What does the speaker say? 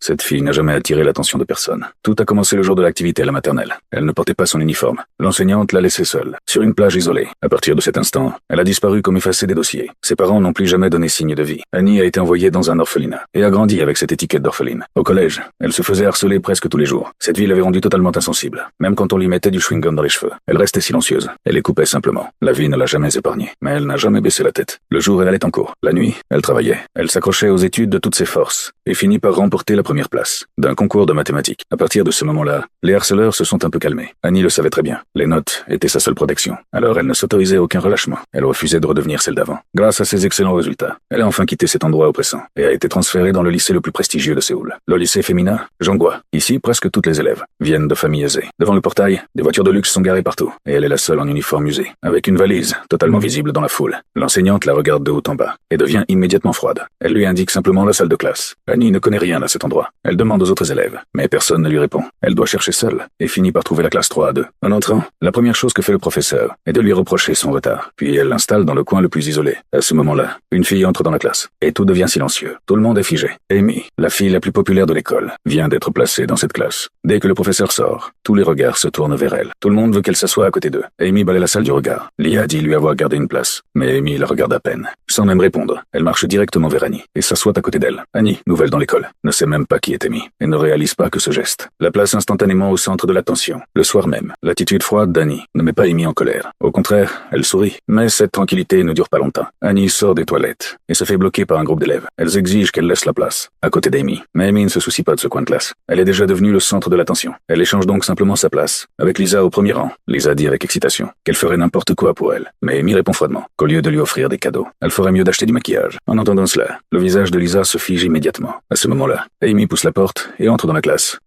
Cette fille n'a jamais attiré l'attention de personne. Tout a commencé le jour de l'activité à la maternelle. Elle ne portait pas son uniforme. L'enseignante l'a laissée seule, sur une plage isolée. À partir de cet instant, elle a disparu comme effacée des dossiers. Ses parents n'ont plus jamais donné signe de vie. Annie a été envoyée dans un orphelinat et a grandi avec cette étiquette d'orpheline. Au collège, elle se faisait harceler presque tous les jours. Cette vie l'avait rendue totalement insensible. Même quand on lui mettait du chewing-gum dans les cheveux, elle restait silencieuse. Elle les coupait simplement. La vie ne l'a jamais épargnée. Mais elle n'a jamais baissé la tête. Le jour, elle allait en cours. La nuit, elle travaillait. Elle s'accrochait aux études de toutes ses forces et finit par remporter la première place d'un concours de mathématiques. À partir de ce moment-là, les harceleurs se sont un peu calmés. Annie le savait très bien. Les notes étaient sa seule protection. Alors elle ne s'autorisait aucun relâchement. Elle refusait de redevenir celle d'avant. Grâce à ses excellents résultats, elle a enfin quitté cet endroit oppressant et a été transférée dans le lycée le plus prestigieux de Séoul. Le lycée féminin Jonggwa. Ici, presque toutes les élèves viennent de familles aisées. Devant le portail, des voitures de luxe sont garées partout et elle est la seule en uniforme usé, avec une valise totalement visible dans la foule. L'enseignante la regarde de haut en bas et devient immédiatement froide. Elle lui indique simplement la salle de classe. Annie ne connaît rien à cet endroit. Elle demande aux autres élèves, mais personne ne lui répond. Elle doit chercher seule et finit par trouver la classe 3A2. En entrant, la première chose que fait le professeur est de lui reprocher son retard. Puis elle l'installe dans le coin le plus isolé. À ce moment-là, une fille entre dans la classe et tout devient silencieux. Tout le monde est figé. Amy, la fille la plus populaire de l'école, vient d'être placée dans cette classe. Dès que le professeur sort, tous les regards se tournent vers elle. Tout le monde veut qu'elle s'assoie à côté d'eux. Amy balaie la salle du regard. Lia dit lui avoir gardé une place, mais Amy la regarde à peine. Sans même répondre, elle marche directement vers Annie et s'assoit à côté d'elle. Annie, nouvelle dans l'école, ne sait même pas qui est Amy et ne réalise pas que ce geste la place instantanément au centre de l'attention. Le soir même, l'attitude froide d'Annie ne met pas Amy en colère. Au contraire, elle sourit. Mais cette tranquillité ne dure pas longtemps. Annie sort des toilettes et se fait bloquer par un groupe d'élèves. Elles exigent qu'elle laisse la place, à côté d'Amy. Mais Amy ne se soucie pas de ce coin de classe. Elle est déjà devenue le centre de l'attention. Elle échange donc simplement sa place avec Lisa au premier rang. Lisa dit avec excitation qu'elle ferait n'importe quoi pour elle. Mais Amy répond froidement qu'au lieu de lui offrir des cadeaux, elle ferait mieux d'acheter du maquillage. En entendant cela, le visage de Lisa se fige immédiatement. À ce moment-là, Amy pousse la porte et entre dans la classe.